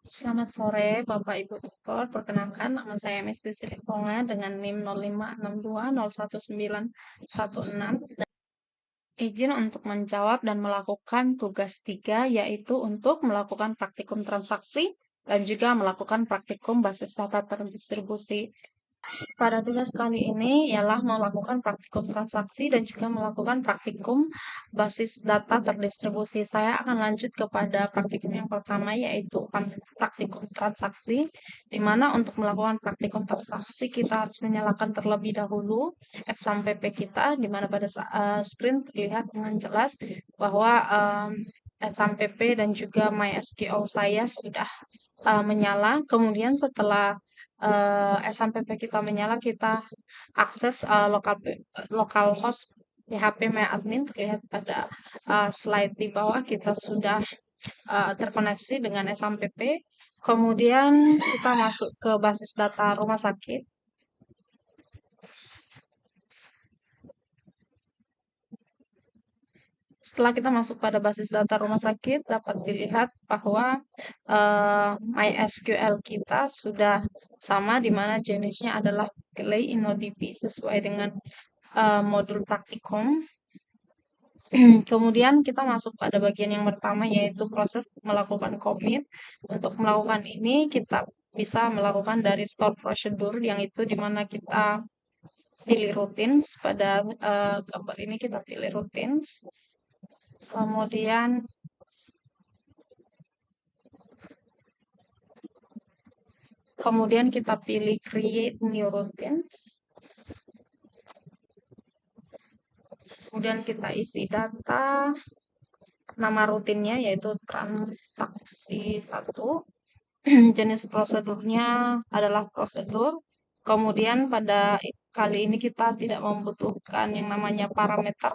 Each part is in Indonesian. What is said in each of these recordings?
Selamat sore, Bapak Ibu Tutor. Perkenalkan, nama saya Mesti Siliponga dengan NIM 0562019116. Izin untuk menjawab dan melakukan tugas 3, yaitu untuk melakukan praktikum transaksi dan juga melakukan praktikum basis data terdistribusi. Pada tugas kali ini ialah melakukan praktikum transaksi dan juga melakukan praktikum basis data terdistribusi. Saya akan lanjut kepada praktikum yang pertama yaitu praktikum transaksi, di mana untuk melakukan praktikum transaksi kita harus menyalakan terlebih dahulu F sampai P kita, di mana pada screen terlihat dengan jelas bahwa F sampai P dan juga MySQL saya sudah menyala. Kemudian setelah SMPP kita menyala, kita akses localhost PHP MyAdmin terlihat pada slide di bawah kita sudah terkoneksi dengan SMPP. Kemudian kita masuk ke basis data rumah sakit. Setelah kita masuk pada basis data rumah sakit, dapat dilihat bahwa MySQL kita sudah sama, di mana jenisnya adalah Clay InnoDB sesuai dengan modul praktikum. Kemudian kita masuk pada bagian yang pertama yaitu proses melakukan commit. Untuk melakukan ini kita bisa melakukan dari store procedure yang itu di mana kita pilih routines. Pada gambar ini kita pilih routines. Kemudian kita pilih create new routines. Kemudian kita isi data, nama rutinnya yaitu transaksi 1. Jenis prosedurnya adalah prosedur. Kemudian pada kali ini kita tidak membutuhkan yang namanya parameter.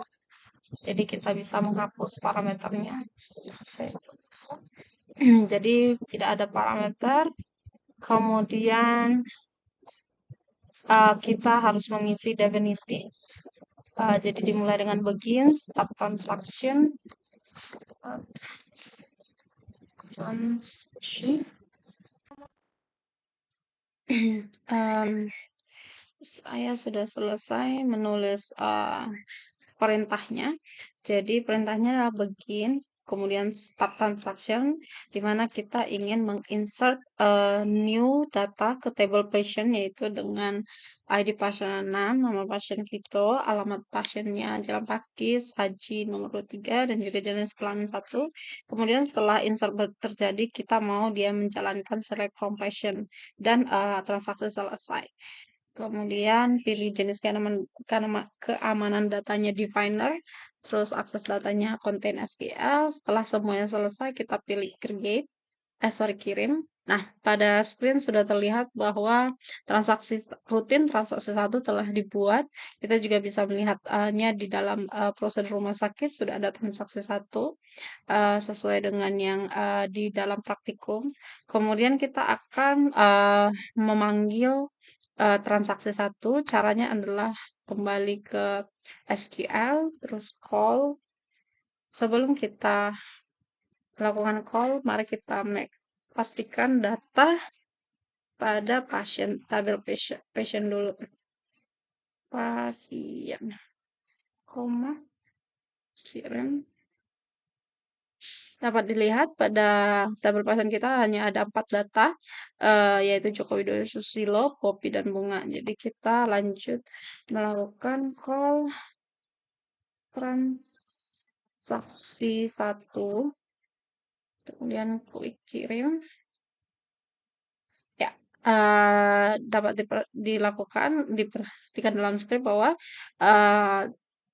Jadi kita bisa menghapus parameternya. Jadi tidak ada parameter. Kemudian kita harus mengisi definisi. Jadi dimulai dengan begin, start transaction, saya sudah selesai menulis perintahnya. Jadi perintahnya adalah begin, kemudian start transaction, di mana kita ingin menginsert new data ke table patient, yaitu dengan ID pasien 6, nama pasien Vito, alamat pasiennya Jalan Pakis, Haji nomor 23, dan juga jenis kelamin 1. Kemudian setelah insert terjadi, kita mau dia menjalankan select from patient, dan transaksi selesai. Kemudian pilih jenis keamanan datanya definer, terus akses datanya contain SQL. Setelah semuanya selesai, kita pilih kirim. Nah, pada screen sudah terlihat bahwa transaksi 1 telah dibuat. Kita juga bisa melihatnya di dalam prosedur rumah sakit sudah ada transaksi 1 sesuai dengan yang di dalam praktikum. Kemudian kita akan memanggil transaksi 1. Caranya adalah kembali ke SQL, terus call. Sebelum kita melakukan call, mari kita pastikan data pada tabel pasien dulu. Pasien, kirim. Dapat dilihat pada tabel pasien kita hanya ada 4 data, yaitu Joko Widodo Susilo, Popi, dan Bunga. Jadi kita lanjut melakukan call transaksi 1. Kemudian klik kirim. Ya, dapat diperhatikan dalam script bahwa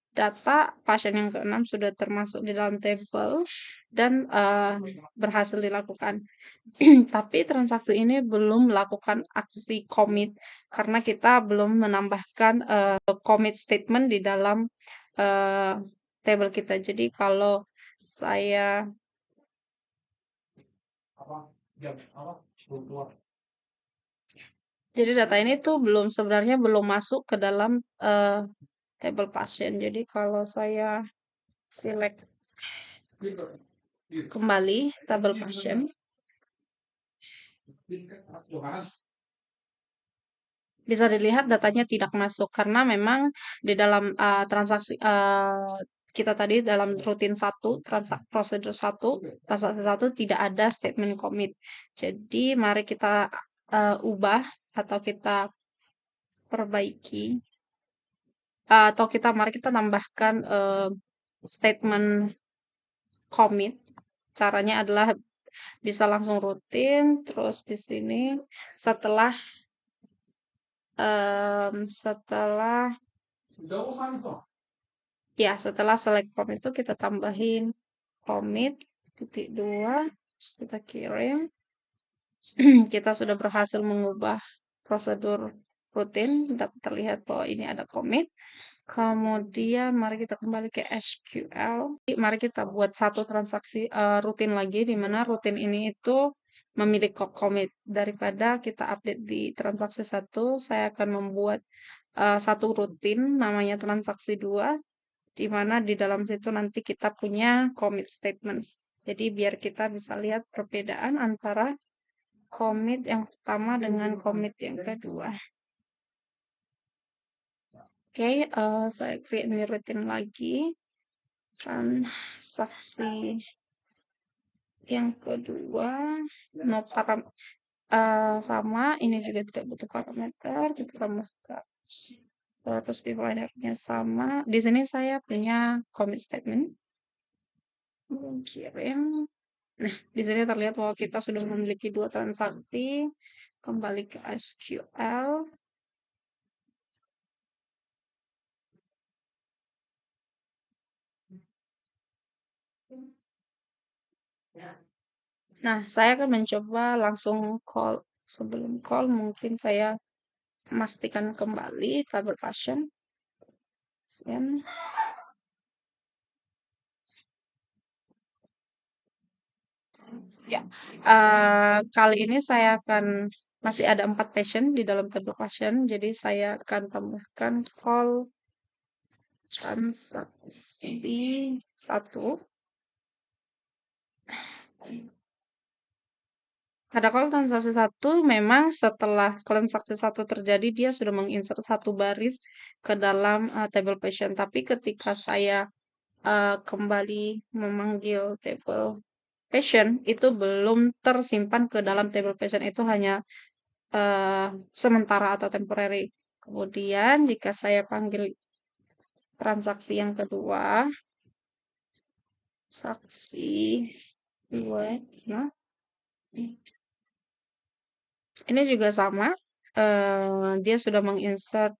data pasien yang ke-6 sudah termasuk di dalam tabel dan berhasil dilakukan. Tapi transaksi ini belum melakukan aksi commit karena kita belum menambahkan commit statement di dalam table kita. Jadi kalau saya jadi data ini tuh sebenarnya belum masuk ke dalam table pasien. Jadi kalau saya select kembali tabel pasien, Bisa dilihat datanya tidak masuk karena memang di dalam transaksi kita tadi dalam rutin satu, prosedur satu, transaksi satu tidak ada statement commit. Jadi mari kita ubah atau kita perbaiki atau mari kita tambahkan statement commit. Caranya adalah bisa langsung rutin, terus di sini setelah setelah setelah select form itu kita tambahin commit titik dua, terus kita kirim. Kita sudah berhasil mengubah prosedur rutin, dapat terlihat bahwa ini ada commit. Kemudian mari kita kembali ke SQL. Mari kita buat satu transaksi rutin lagi, di mana rutin ini itu memiliki commit. Daripada kita update di transaksi satu, saya akan membuat satu rutin namanya transaksi 2, di mana di dalam situ nanti kita punya commit statement. Jadi biar kita bisa lihat perbedaan antara commit yang pertama dengan commit yang kedua. Oke, saya create new routine lagi. Transaksi yang kedua, no sama, ini juga tidak butuh parameter, kita tambahkan. Terus dividernya sama. Di sini saya punya commit statement. Kirim. Nah, di sini terlihat bahwa kita sudah memiliki dua transaksi. Kembali ke SQL. Nah, saya akan mencoba langsung call. Sebelum call, mungkin saya memastikan kembali tabel passion. Ya, kali ini saya akan masih ada 4 passion di dalam tabel passion, jadi saya akan tambahkan call transaksi 1. Pada call transaksi 1 memang setelah transaksi 1 terjadi dia sudah menginsert satu baris ke dalam table passion. Tapi ketika saya kembali memanggil table passion itu belum tersimpan ke dalam table passion, itu hanya sementara atau temporary. Kemudian jika saya panggil transaksi yang kedua, transaksi 2, nah, ini juga sama. Dia sudah menginsert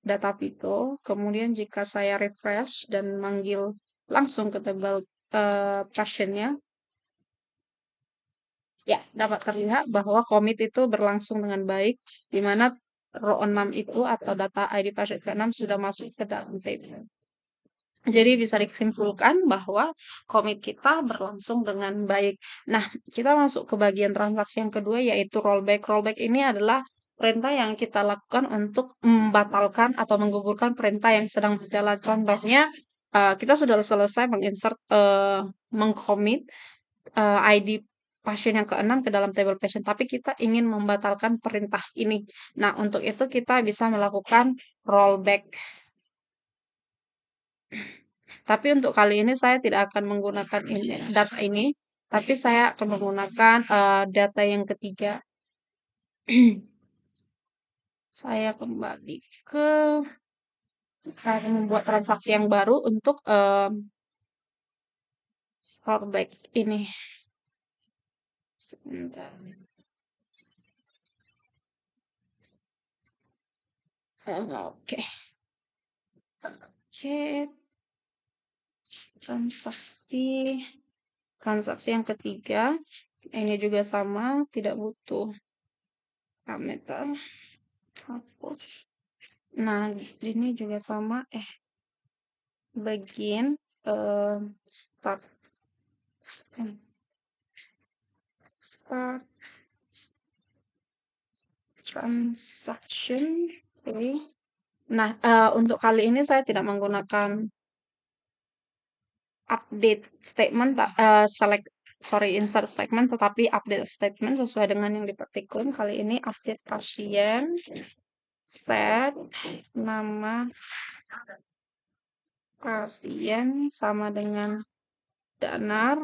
data Pico. Kemudian jika saya refresh dan manggil langsung ke table passionnya, ya dapat terlihat bahwa commit itu berlangsung dengan baik, di mana row 6 itu atau data ID pasien ke-6 sudah masuk ke dalam table. Jadi bisa disimpulkan bahwa commit kita berlangsung dengan baik. Nah, kita masuk ke bagian transaksi yang kedua yaitu rollback. Rollback ini adalah perintah yang kita lakukan untuk membatalkan atau menggugurkan perintah yang sedang berjalan. Contohnya, kita sudah selesai menginsert, mengcommit ID pasien yang ke-6 ke dalam table pasien, tapi kita ingin membatalkan perintah ini. Nah, untuk itu kita bisa melakukan rollback. Tapi untuk kali ini saya tidak akan menggunakan data ini, tapi saya akan menggunakan data yang ketiga. Saya kembali ke saya akan membuat transaksi yang baru untuk rollback ini. Sebentar. Oke. Oke. Transaksi yang ketiga. Ini juga sama, tidak butuh parameter. Hapus. Nah, ini juga sama. Bagian start transaction. Oke. Nah, untuk kali ini saya tidak menggunakan update statement, select insert statement, tetapi update statement sesuai dengan yang di praktikum. Kali ini update pasien, set nama pasien sama dengan danar.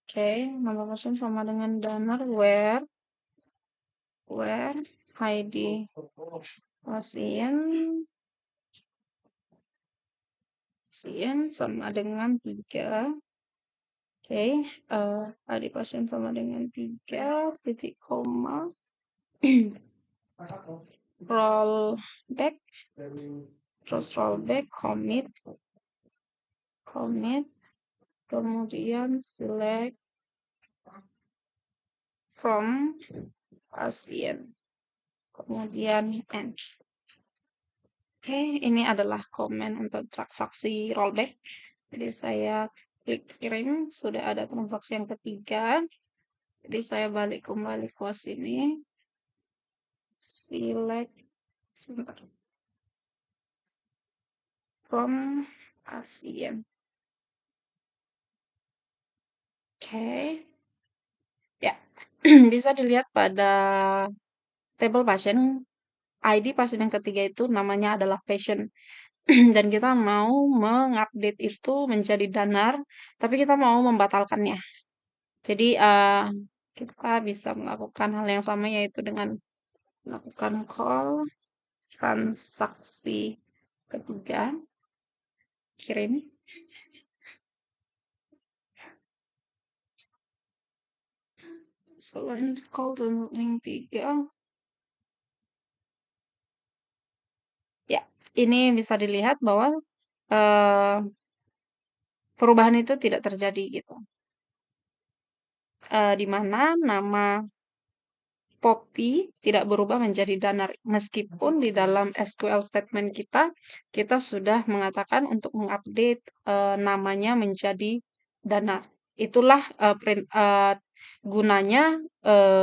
Oke, nama pasien sama dengan danar, where ID pasien sama dengan 3. Oke, ID pasien sama dengan 3, titik koma, rollback, terus rollback, commit, kemudian select from pasien, kemudian end. Oke, ini adalah komen untuk transaksi rollback. Jadi saya klik kirim, sudah ada transaksi yang ketiga. Jadi saya balik kembali ke sini, select sebentar, from pasien. Oke, ya. Bisa dilihat pada tabel pasien, ID pasien yang ketiga itu namanya adalah patient. Dan kita mau mengupdate itu menjadi danar, tapi kita mau membatalkannya. Jadi kita bisa melakukan hal yang sama, yaitu dengan melakukan call transaksi ketiga, kirim. Selain call yang 3, ya, ini bisa dilihat bahwa perubahan itu tidak terjadi gitu. Di mana nama Poppy tidak berubah menjadi danar, meskipun di dalam SQL statement kita sudah mengatakan untuk mengupdate namanya menjadi danar. Itulah gunanya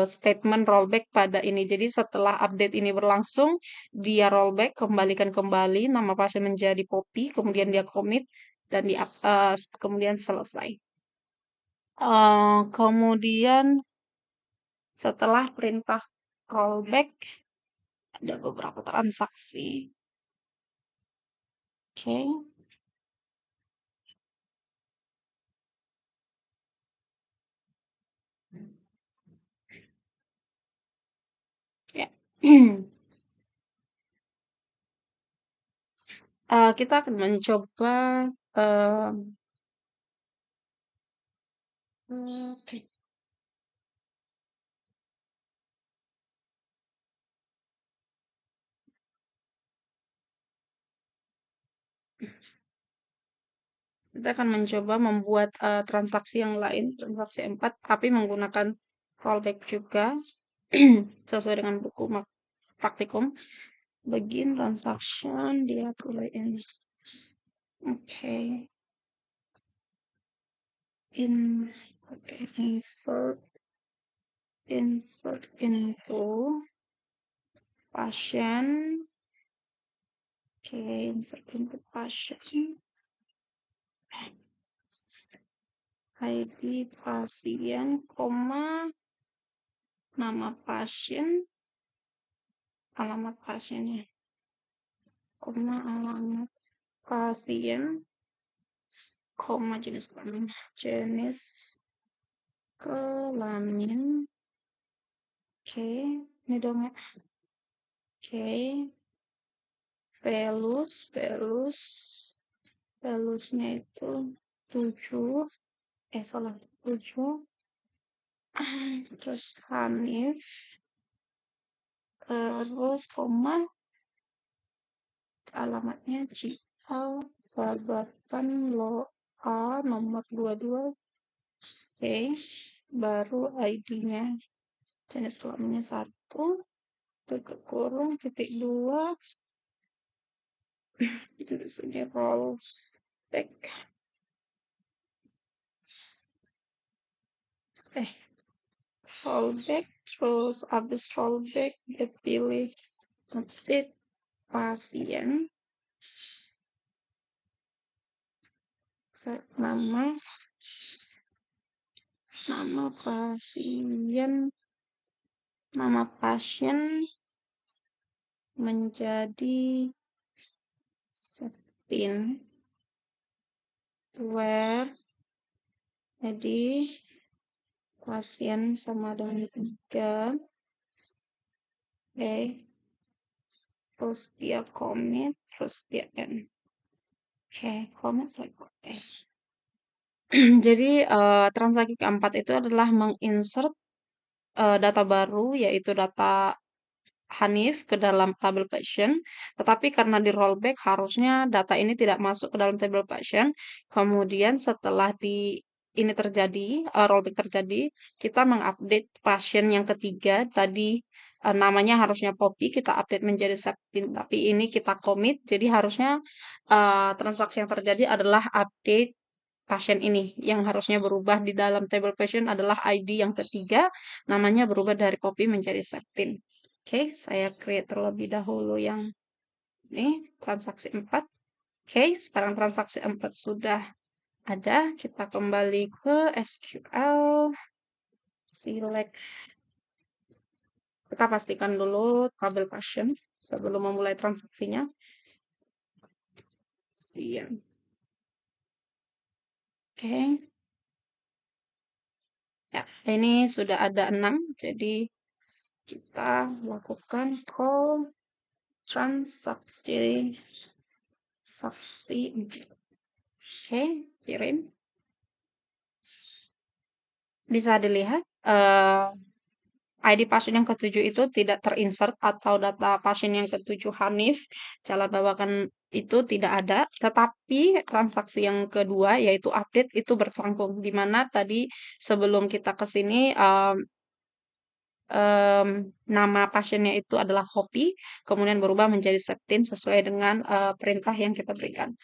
statement rollback pada ini. Jadi setelah update ini berlangsung, dia rollback, kembalikan kembali nama pasien menjadi Poppy, kemudian dia commit dan kemudian selesai. Kemudian setelah perintah rollback, ada beberapa transaksi. Oke. Ya. Kita akan mencoba oke. Kita akan mencoba membuat transaksi yang lain, transaksi 4, tapi menggunakan rollback juga sesuai dengan buku praktikum. Begin transaction, dia tulis ini. Oke. Insert into pasien. Oke, insert into pasien. ID pasien, koma, nama pasien, alamat pasiennya, koma, alamat pasien, koma, jenis kelamin, oke, ini dong ya. Oke, valuesnya itu 7, salah, 7. Terus Hanif, terus koma, alamatnya GL, Babatan A nomor 22. Oke, baru ID-nya, jenis kelaminnya 1, tutup kurung, titik 2, di sini roll back. Rollback, terus habis rollback dia pilih update pasien, set nama Nama pasien menjadi Septin, where jadi pasien sama dengan 3, terus dia commit, terus dia end. Commit like jadi transaksi keempat itu adalah menginsert data baru, yaitu data Hanif ke dalam tabel passion, tetapi karena di rollback harusnya data ini tidak masuk ke dalam tabel passion. Kemudian setelah ini terjadi, rollback terjadi, kita mengupdate pasien yang ketiga tadi, namanya harusnya Poppy, kita update menjadi Septin, tapi ini kita commit, jadi harusnya transaksi yang terjadi adalah update pasien ini yang harusnya berubah di dalam table pasien adalah ID yang ketiga, namanya berubah dari Poppy menjadi Septin. Saya create terlebih dahulu yang ini transaksi 4. Sekarang transaksi 4 sudah ada. Kita kembali ke SQL, select. Kita pastikan dulu tabel pasien sebelum memulai transaksinya. Ya, ini sudah ada 6, jadi kita lakukan call transaksi. Kirim. Bisa dilihat ID pasien yang ketujuh itu tidak terinsert atau data pasien yang ketujuh Hanif, jalan bawakan itu tidak ada, tetapi transaksi yang kedua yaitu update itu bercangkung, di mana tadi sebelum kita ke sini nama pasiennya itu adalah Poppy, kemudian berubah menjadi Septin sesuai dengan perintah yang kita berikan.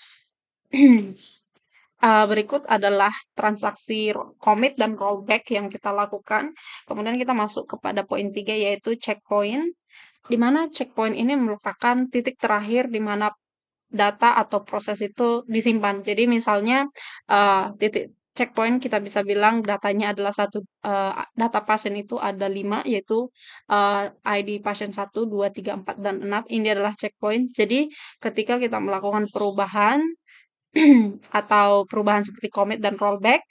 Berikut adalah transaksi commit dan rollback yang kita lakukan. Kemudian kita masuk kepada poin 3 yaitu checkpoint, di mana checkpoint ini merupakan titik terakhir di mana data atau proses itu disimpan. Jadi misalnya titik checkpoint kita bisa bilang datanya adalah data pasien itu ada 5 yaitu ID pasien 1, 2, 3, 4, dan 6. Ini adalah checkpoint. Jadi ketika kita melakukan perubahan atau perubahan seperti commit dan rollback,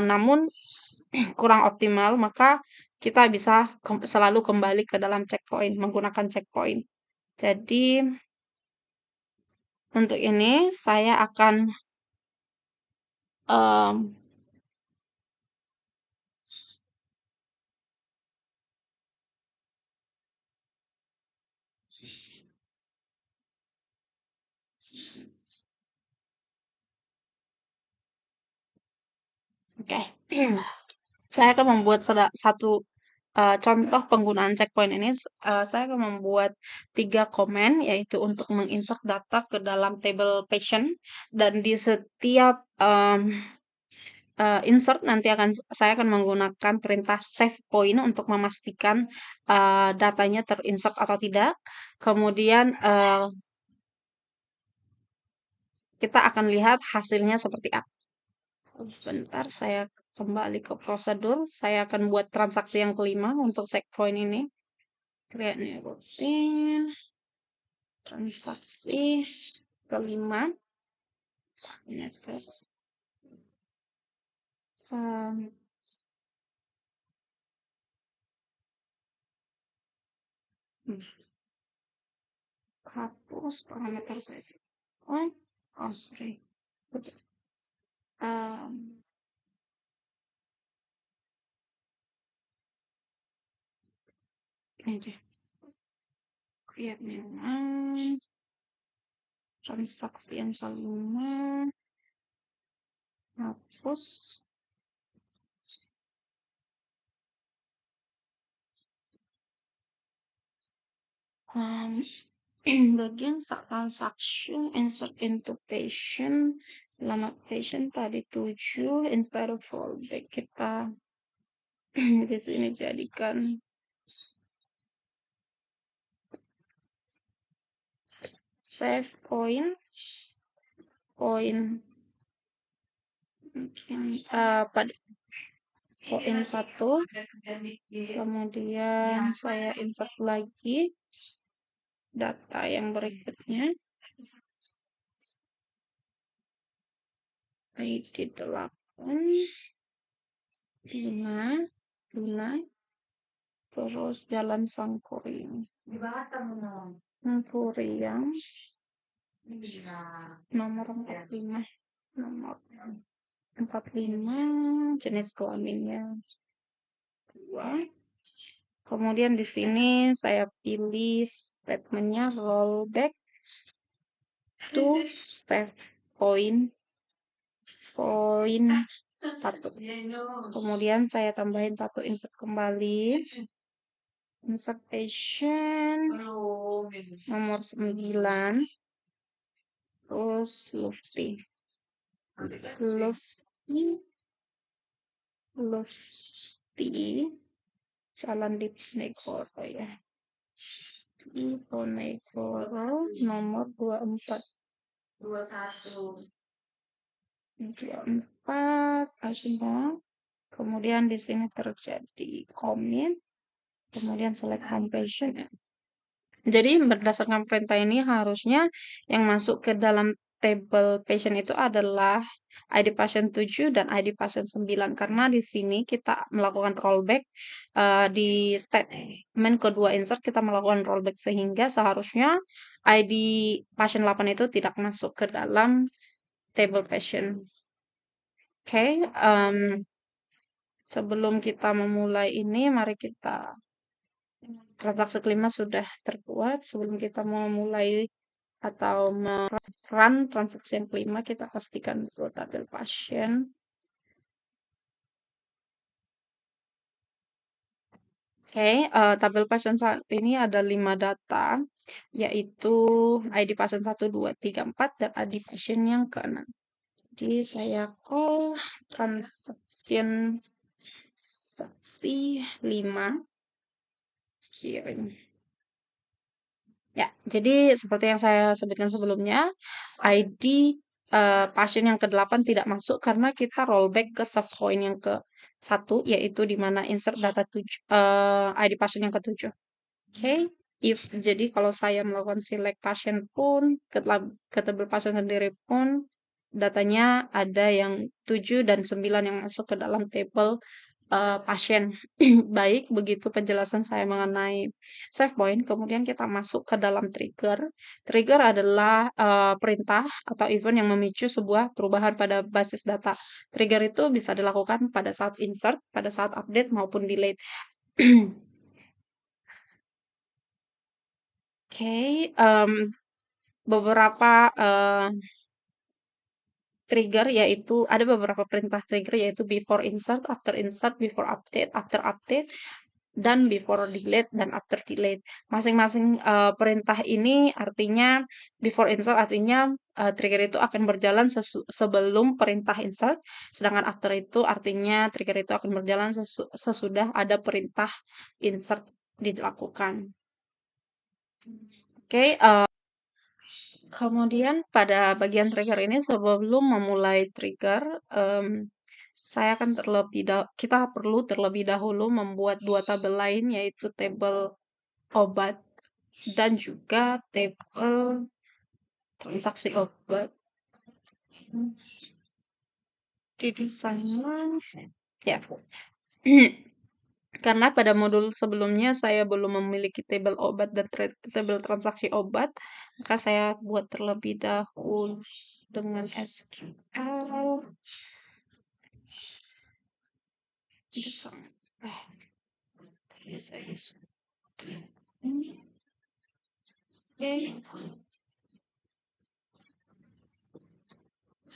namun kurang optimal, maka kita bisa selalu kembali ke dalam checkpoint, menggunakan checkpoint. Jadi, untuk ini saya akan saya akan membuat satu contoh penggunaan checkpoint ini. Saya akan membuat 3 komen, yaitu untuk menginsert data ke dalam table patient, dan di setiap insert nanti saya akan menggunakan perintah save point untuk memastikan datanya terinsert atau tidak. Kemudian kita akan lihat hasilnya seperti apa. Sebentar, saya kembali ke prosedur. Saya akan buat transaksi yang kelima untuk checkpoint ini. Create new routine. Transaksi kelima. Hapus parameter saya. Sorry. Ini deh. Create new one. Transaksi yang kelima. Hapus. Bagian transaction insert into patient, alamat patient tadi 7, instead of rollback kita di sini jadikan save point mungkin pada poin 1, kemudian saya insert lagi data yang berikutnya, ID 8, 5, terus Jalan Sangkuriang. Sangkuriang, nomor 45, nomor 45, jenis kelaminnya 2. Kemudian di sini saya pilih statementnya rollback to save point 1. Kemudian saya tambahin 1 insert kembali. Insert patient nomor 9. Terus Lufty. Jalan Diponegoro ya. Diponegoro nomor 24. 24 semua. Kemudian di sini terjadi commit. Kemudian select home patient. Jadi berdasarkan perintah ini harusnya yang masuk ke dalam table patient itu adalah ID pasien 7 dan ID pasien 9 karena di sini kita melakukan rollback di statement kedua insert kita melakukan rollback sehingga seharusnya ID pasien 8 itu tidak masuk ke dalam table patient. Oke, sebelum kita memulai ini mari kita transaksi kelima sudah terbuat. Sebelum kita memulai atau run transaksi yang kelima, kita pastikan betul tabel pasien. Oke, tabel pasien saat ini ada 5 data, yaitu ID pasien 1, 2, 3, 4, dan ID pasien yang ke-6. Jadi saya call transaction saksi 5 kirim. Ya, jadi seperti yang saya sebutkan sebelumnya, ID pasien yang ke-8 tidak masuk karena kita rollback ke subpoint yang ke-1, yaitu di mana insert data ID pasien yang ke-7. Oke, jadi kalau saya melakukan select pasien pun, ke tabel pasien sendiri pun, datanya ada yang 7 dan 9 yang masuk ke dalam table pasien. Baik, begitu penjelasan saya mengenai save point. Kemudian kita masuk ke dalam trigger. Trigger adalah perintah atau event yang memicu sebuah perubahan pada basis data. Trigger itu bisa dilakukan pada saat insert, pada saat update maupun delete. Oke, beberapa trigger yaitu ada beberapa perintah trigger yaitu before insert, before update, after update, dan before delete dan after delete. Masing-masing perintah ini artinya before insert artinya trigger itu akan berjalan sebelum perintah insert, sedangkan after itu artinya trigger itu akan berjalan sesudah ada perintah insert dilakukan. Oke, kemudian pada bagian trigger ini sebelum memulai trigger, kita perlu terlebih dahulu membuat 2 tabel lain yaitu tabel obat dan juga tabel transaksi obat. Di sana ya. Karena pada modul sebelumnya saya belum memiliki tabel obat dan tabel transaksi obat, maka saya buat terlebih dahulu dengan SQL.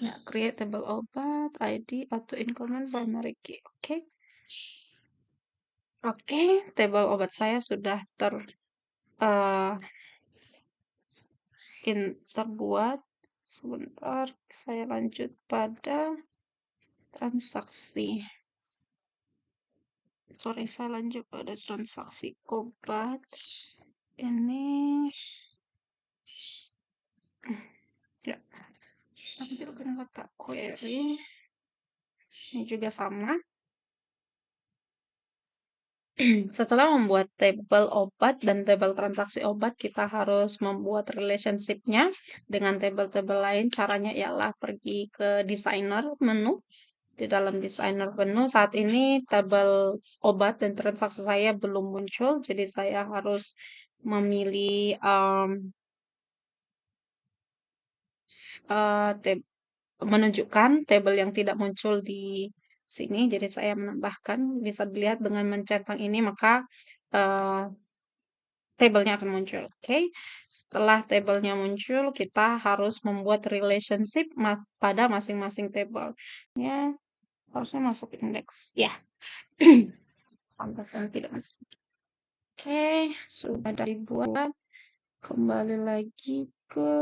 Ya, create table obat, ID, auto increment primary key. Oke. Oke, table obat saya sudah terbuat. Sebentar, saya lanjut pada transaksi. Saya lanjut pada transaksi obat. Ini ya, tampilkan kata query. Ini juga sama. Setelah membuat tabel obat dan tabel transaksi obat, kita harus membuat relationship-nya dengan tabel-tabel lain. Caranya ialah pergi ke designer menu. Di dalam designer menu saat ini tabel obat dan transaksi saya belum muncul, jadi saya harus memilih menunjukkan tabel yang tidak muncul di sini. Jadi saya menambahkan, bisa dilihat dengan mencentang ini maka eh, tabelnya akan muncul. Oke, setelah tabelnya muncul, kita harus membuat relationship pada masing-masing tabel. Ya, harusnya masuk indeks. Ya, pantasnya tidak masuk. Oke, sudah dibuat. Kembali lagi ke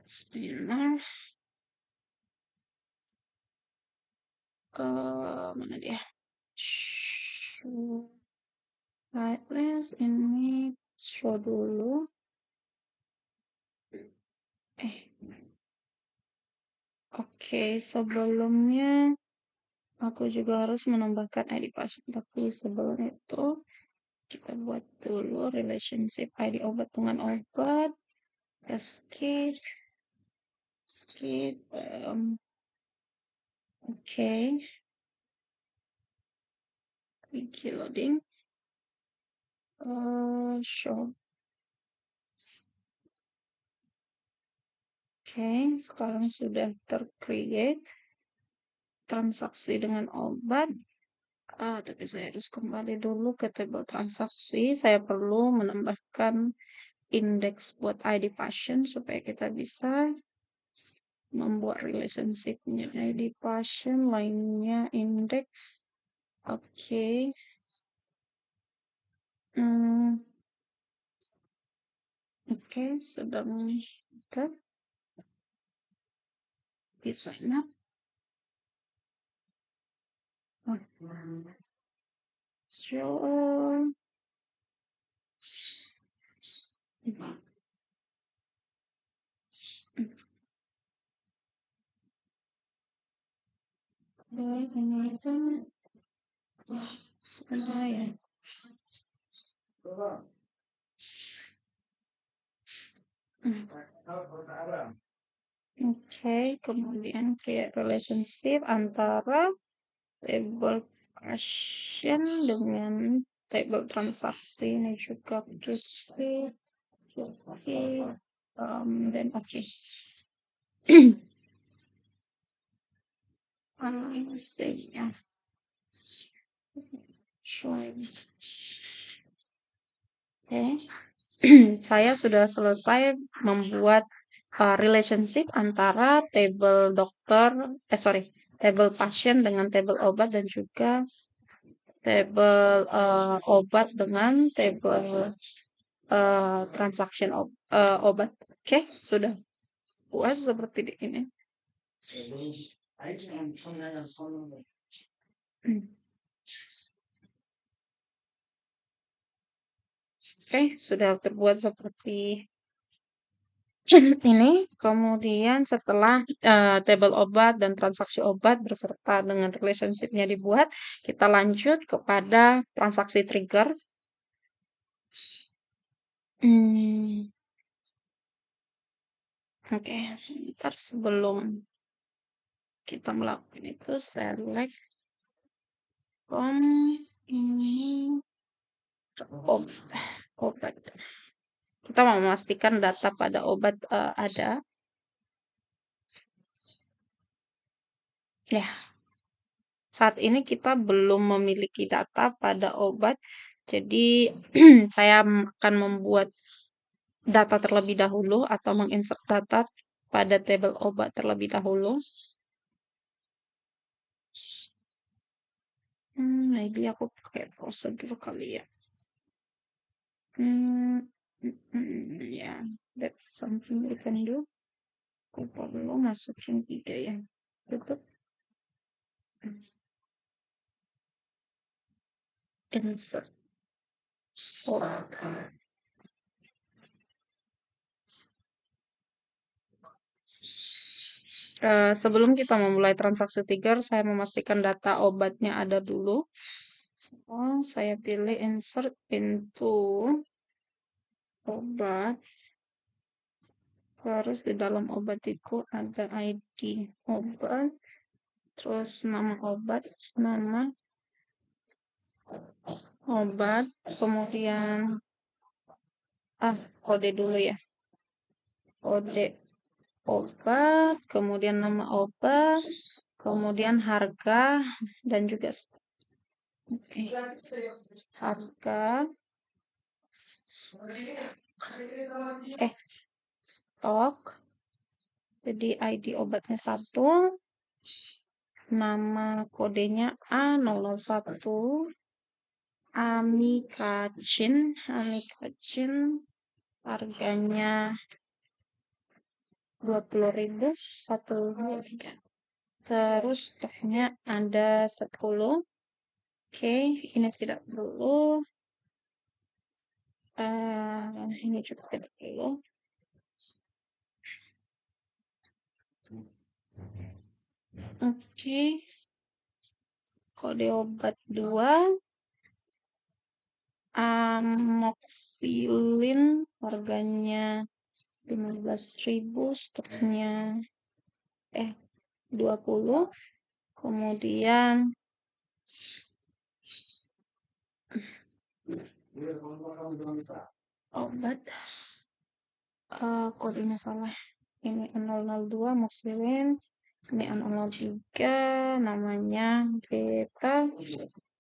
Bismillah. Mana dia? Show list ini show dulu. Oke, sebelumnya aku juga harus menambahkan ID pasien, tapi sebelum itu kita buat dulu relationship ID obat dengan obat. Skip, skip. Oke, wiki loading. Show. Oke, sekarang sudah tercreate transaksi dengan obat. Tapi saya harus kembali dulu ke tabel transaksi. Saya perlu menambahkan indeks buat ID pasien supaya kita bisa membuat relationship-nya. ID pasien, lainnya indeks. Oke. Oke, sedang ke designer. Show. Ini itu sudah ya. Oke, kemudian create relationship antara table pasien dengan table transaksi. Ini juga Crispy, dan oke. Save-nya. Showing. Oke. Saya sudah selesai membuat relationship antara table pasien dengan table obat dan juga table obat dengan table transaction obat. Oke, sudah buat seperti ini. Oke, sudah terbuat seperti ini. Kemudian setelah tabel obat dan transaksi obat beserta dengan relationship-nya dibuat, kita lanjut kepada transaksi trigger. Oke, sebentar sebelum kita melakukan itu, select ini obat. Kita mau memastikan data pada obat ada. Ya, saat ini kita belum memiliki data pada obat, jadi saya akan membuat data terlebih dahulu atau menginsert data pada tabel obat terlebih dahulu. Maybe aku pakai prosedur kali ya. Yeah, that's something we can do. Aku perlu masukin 3 ya. Tutup. Insert. Sebelum kita memulai transaksi trigger, saya memastikan data obatnya ada dulu. Saya pilih insert into obat. Terus di dalam obat itu ada ID obat, terus nama obat, kemudian kode dulu ya. Kode obat, kemudian nama obat, kemudian harga dan juga harga, stok. Jadi ID obatnya 1, nama kodenya A001, amikacin, harganya 20.000, 1, 2, 3. Terus stoknya ada 10. Oke, ini tidak perlu. Ini juga tidak perlu. Oke. Kode obat 2. Amoxicillin harganya 15.000, stoknya 20. Kemudian obat, kodenya salah. Ini 002 amoxicillin, ini 003, namanya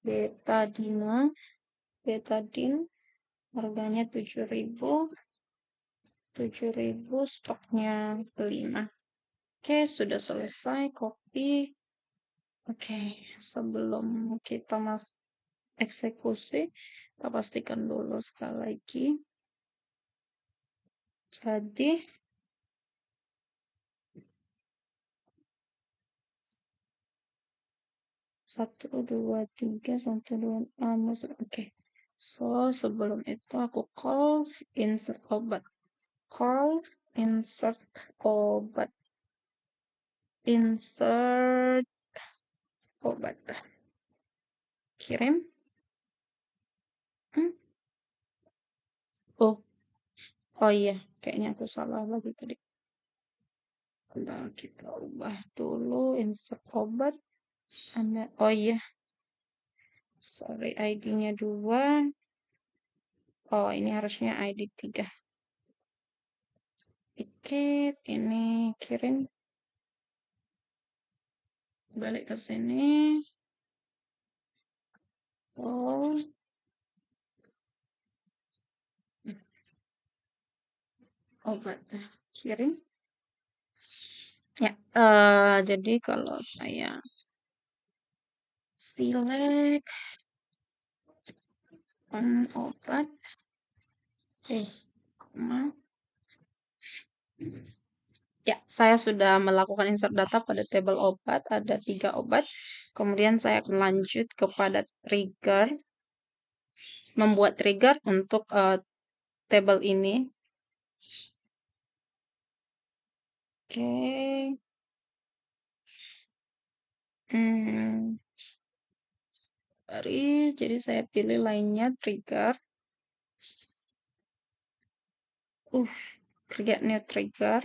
betadine, harganya 7.000, stoknya 5. Oke, sudah selesai copy. Oke, sebelum kita eksekusi, kita pastikan dulu sekali lagi. Jadi 1, 2, 3, 1, 2, 6. Oke. So, sebelum itu aku insert obat. Insert obat. Kirim. Oh iya, kayaknya aku salah lagi tadi. Kita ubah dulu insert obat. Oh iya. Sorry, ID-nya 2. Oh, ini harusnya ID 3. Dikit, ini kirim. Balik ke sini. Oh. Obat kirim. Ya, jadi kalau saya select obat, ya, saya sudah melakukan insert data pada tabel obat, ada 3 obat. Kemudian saya akan lanjut kepada trigger, membuat trigger untuk tabel ini. Oke. Jadi saya pilih lainnya trigger. Create new trigger.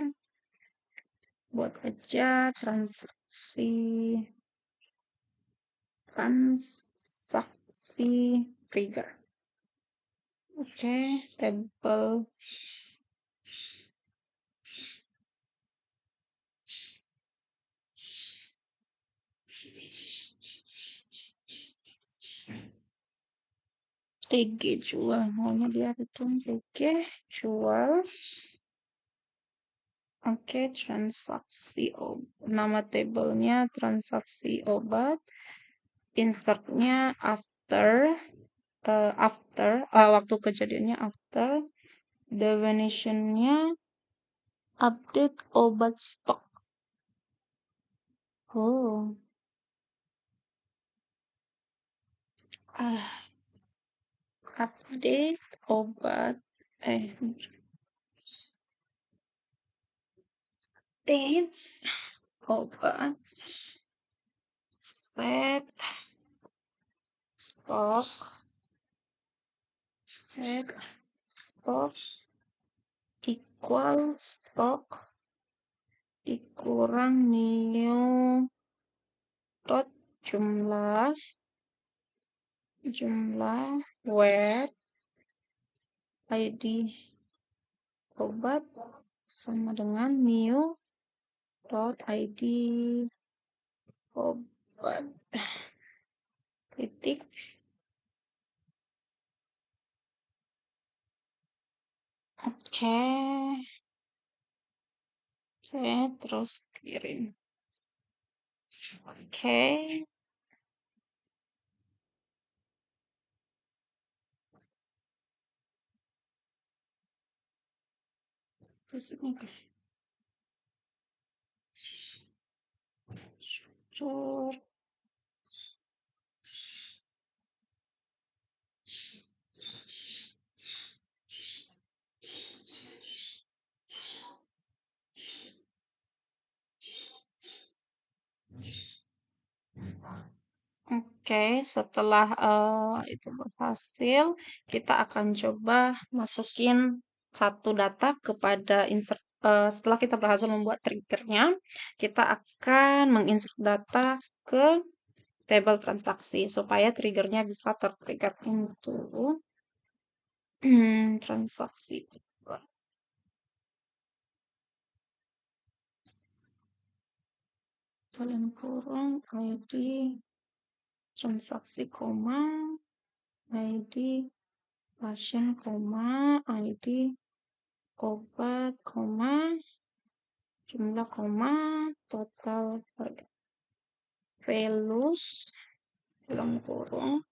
Buat aja transaksi trigger. Oke, tabel TG jual, maunya dia betul TG jual. Oke, transaksi nama tabelnya transaksi obat. Insertnya waktu kejadiannya after. Definitionnya update obat stok. Update obat obat, set stok, set stok equal stok dikurang new dot jumlah web ID obat sama dengan new dot ID obat titik oke terus kirim oke terus ini jujur Oke, setelah itu berhasil, kita akan coba masukin satu data kepada insert. Setelah kita berhasil membuat triggernya, kita akan menginsert data ke table transaksi supaya triggernya bisa tertrigger into transaksi. Kalian kurang ID transaksi koma ID pasien koma ID obat koma jumlah koma total harga values dalam kurung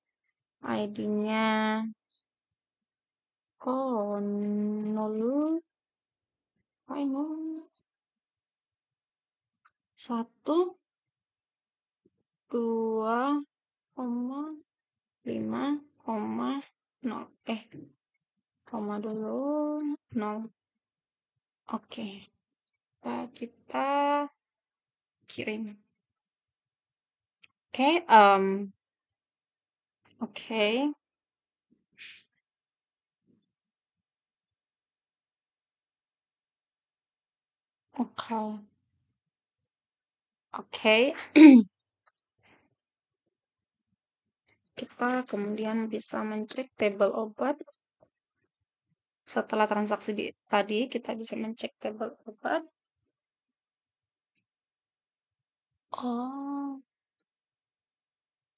ID-nya 0 1 2 5 0 koma dulu 0 oke kita kirim oke kita kemudian bisa mencek tabel obat. Setelah transaksi tadi, kita bisa mencek tabel obat. Oh,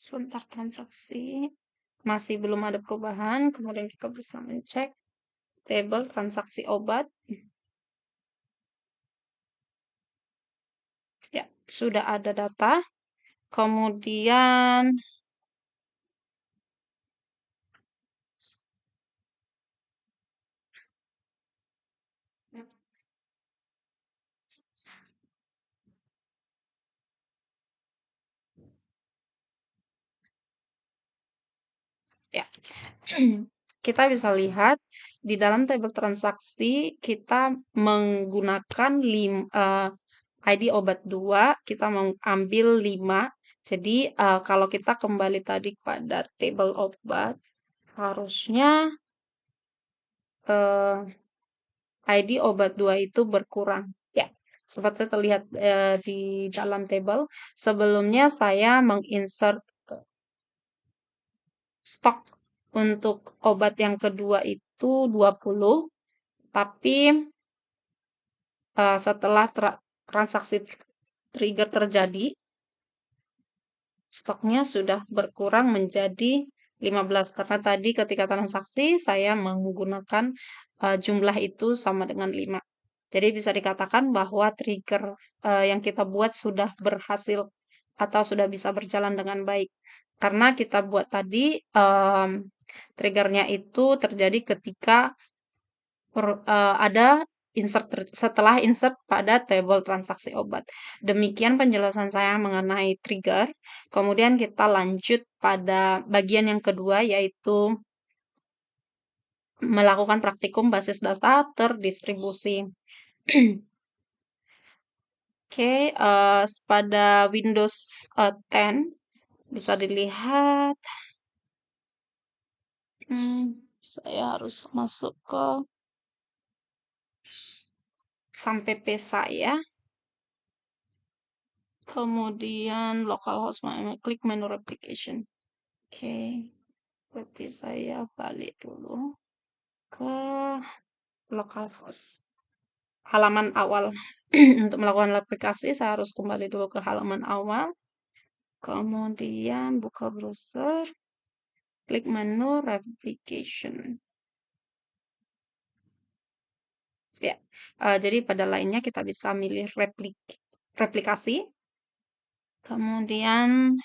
sebentar transaksi. Masih belum ada perubahan. Kemudian kita bisa mencek tabel transaksi obat. Ya, sudah ada data. Kemudian ya, kita bisa lihat di dalam tabel transaksi kita menggunakan ID obat 2, kita mengambil 5. Jadi kalau kita kembali tadi pada tabel obat, harusnya ID obat 2 itu berkurang. Ya, seperti terlihat di dalam tabel. Sebelumnya saya menginsert stok untuk obat yang kedua itu 20, tapi setelah transaksi trigger terjadi, stoknya sudah berkurang menjadi 15 karena tadi ketika transaksi saya menggunakan jumlah itu sama dengan 5. Jadi bisa dikatakan bahwa trigger yang kita buat sudah berhasil atau sudah bisa berjalan dengan baik. Karena kita buat tadi triggernya itu terjadi ketika ada setelah insert pada tabel transaksi obat. Demikian penjelasan saya mengenai trigger. Kemudian kita lanjut pada bagian yang kedua, yaitu melakukan praktikum basis data terdistribusi. Oke, pada Windows 10 bisa dilihat. Saya harus masuk ke sampai P saya. Kemudian localhost, klik menu replication. Oke, berarti saya balik dulu ke localhost. Halaman awal. Untuk melakukan replikasi, saya harus kembali dulu ke halaman awal. Kemudian buka browser, klik menu replication. Ya, jadi pada lainnya kita bisa milih replikasi. Kemudian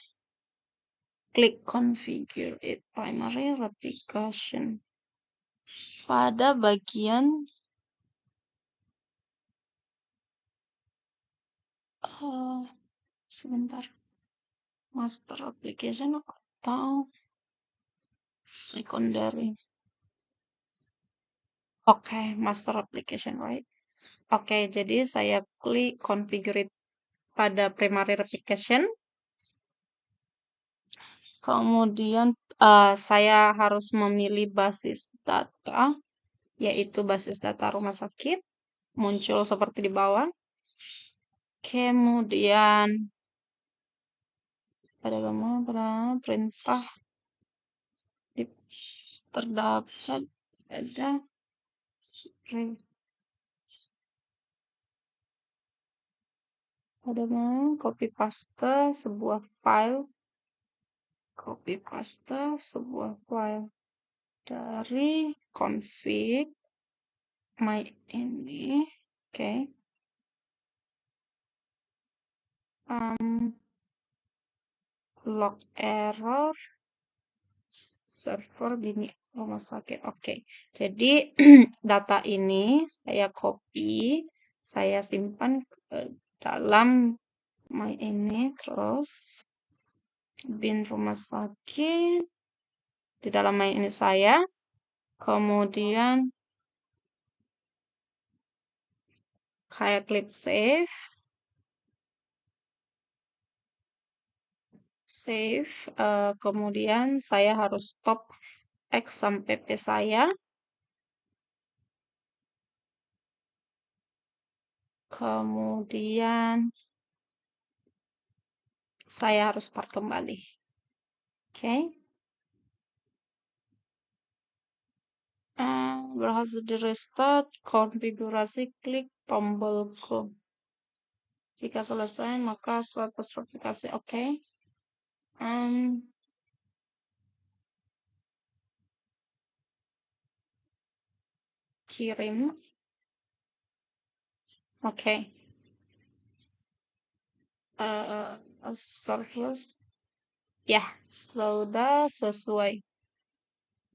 klik configure it primary replication. Pada bagian sebentar, master application atau secondary. Oke, master application, right? Oke, jadi saya klik configure it pada primary replication. Kemudian saya harus memilih basis data, yaitu basis data rumah sakit, muncul seperti di bawah. Kemudian pada perintah terdapat ada copy paste sebuah file dari config my ini. Oke. Log error server di rumah sakit. Oke. Jadi data ini saya copy, saya simpan ke dalam my ini, terus bin rumah sakit di dalam my ini saya. Kemudian saya klik save. Kemudian saya harus stop X sampai P saya. Kemudian saya harus start kembali. Oke. Berhasil di restart, konfigurasi, klik tombol go. Jika selesai, maka status replikasi oke. Kirim. Oke. Service. Ya, sudah sesuai.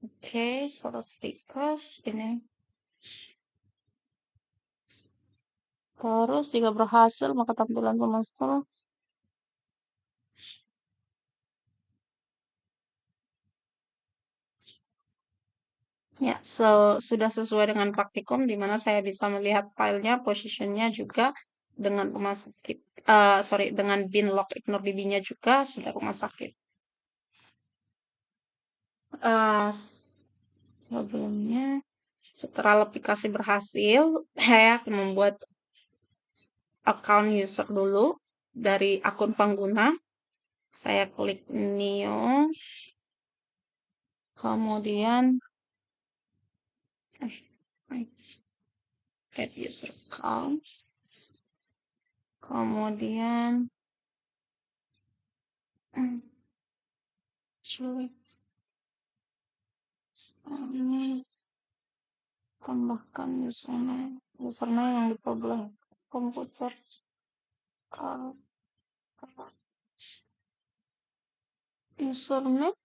Oke, surat request ini. Terus jika berhasil, maka tampilan pemaster. Ya, sudah sesuai dengan praktikum, di mana saya bisa melihat filenya, positionnya juga dengan rumah sakit. Dengan bin log ignore db-nya juga sudah rumah sakit. Sebelumnya, setelah aplikasi berhasil, saya akan membuat account user dulu dari akun pengguna. Saya klik new, kemudian add user account, kemudian tambahkan username yang dipublish komputer. Username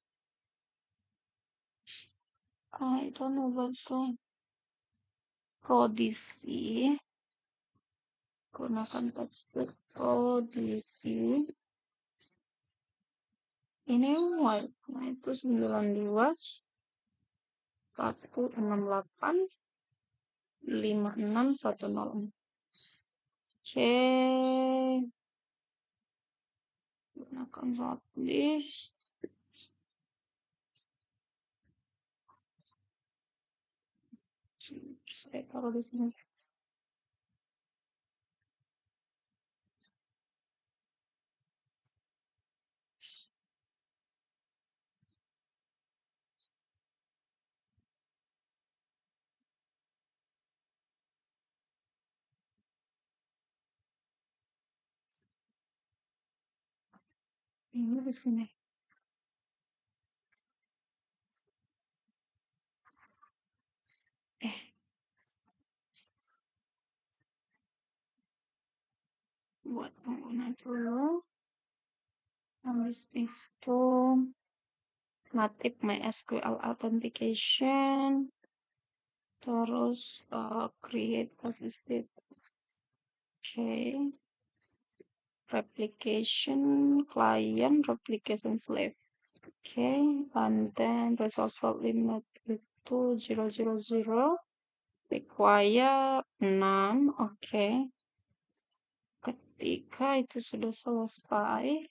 I don't know about to Prodisi, gunakan password Prodisi. Ini white, nah itu 92 168 5610. Oke, gunakan hard disk. Saya taruh di sini. Ini di sini. Eh, buat pengguna dulu. Habis itu native MySQL authentication, terus create assisted. Oke, replication client, replication slave. Oke, and then resource limit itu 000, require none. Oke, ketika itu sudah selesai,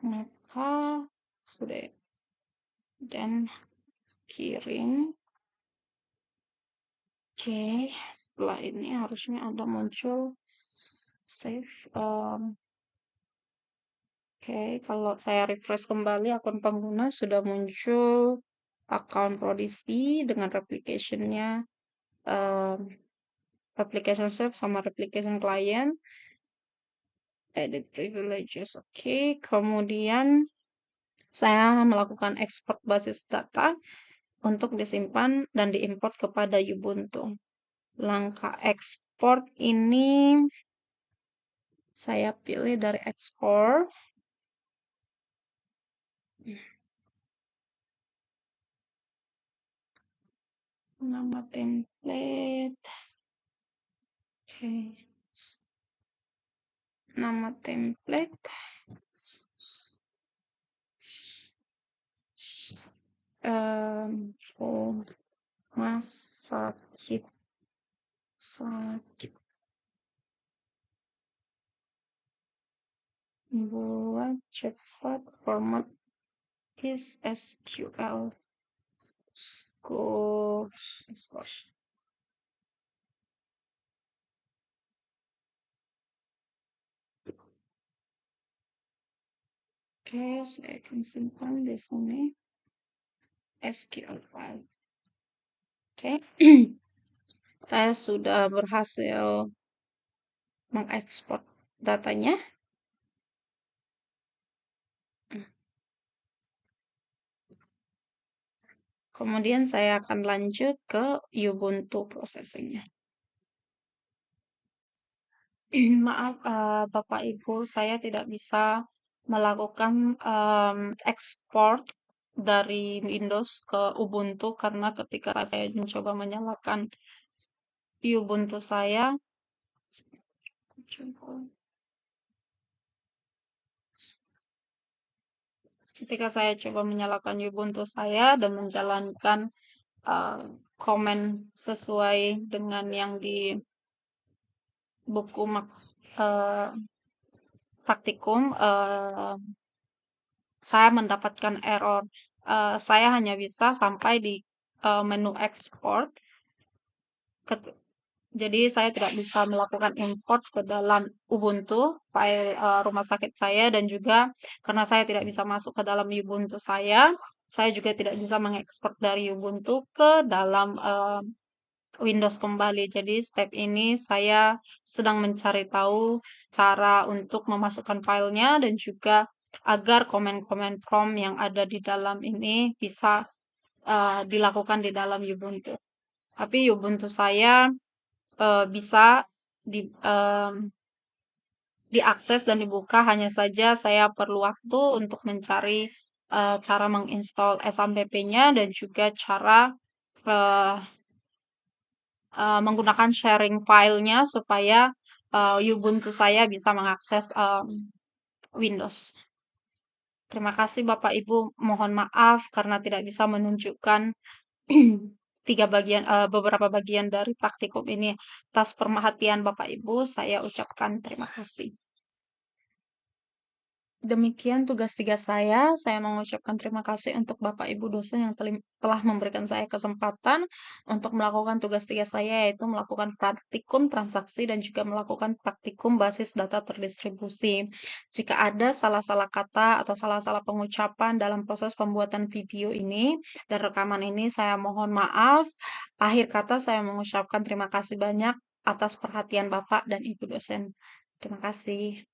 maka sudah dan kirim. Oke, setelah ini harusnya ada muncul save. Oke, kalau saya refresh kembali akun pengguna sudah muncul account Prodigy dengan replication-nya, um, replication save sama replication client, edit privileges. Oke, kemudian saya melakukan export basis data untuk disimpan dan diimport kepada Ubuntu. Langkah ekspor ini saya pilih dari ekspor. Nama template. Oke. Nama template. Rumah sakit sakit buat cepat format is SQL go export. Oke, saya akan simpan di sini SQL file. Oke, saya sudah berhasil mengekspor datanya. Kemudian saya akan lanjut ke Ubuntu processing-nya. Maaf, Bapak Ibu, saya tidak bisa melakukan ekspor dari Windows ke Ubuntu karena ketika saya mencoba menyalakan Ubuntu saya, ketika saya coba menyalakan Ubuntu saya dan menjalankan komen sesuai dengan yang di buku praktikum, saya mendapatkan error. Saya hanya bisa sampai di menu export. Jadi saya tidak bisa melakukan import ke dalam Ubuntu file rumah sakit saya dan juga karena saya tidak bisa masuk ke dalam Ubuntu saya juga tidak bisa mengekspor dari Ubuntu ke dalam Windows kembali. Jadi step ini saya sedang mencari tahu cara untuk memasukkan filenya dan juga agar komen-komen prompt yang ada di dalam ini bisa dilakukan di dalam Ubuntu. Tapi Ubuntu saya bisa di, diakses dan dibuka, hanya saja saya perlu waktu untuk mencari cara menginstal SAMPP-nya dan juga cara uh, menggunakan sharing filenya supaya Ubuntu saya bisa mengakses Windows. Terima kasih Bapak Ibu, mohon maaf karena tidak bisa menunjukkan beberapa bagian dari praktikum ini. Atas perhatian Bapak Ibu, saya ucapkan terima kasih. Demikian tugas-tugas saya mengucapkan terima kasih untuk Bapak Ibu dosen yang telah memberikan saya kesempatan untuk melakukan tugas-tugas saya, yaitu melakukan praktikum transaksi dan juga melakukan praktikum basis data terdistribusi. Jika ada salah-salah kata atau salah-salah pengucapan dalam proses pembuatan video ini dan rekaman ini, saya mohon maaf. Akhir kata saya mengucapkan terima kasih banyak atas perhatian Bapak dan Ibu dosen. Terima kasih.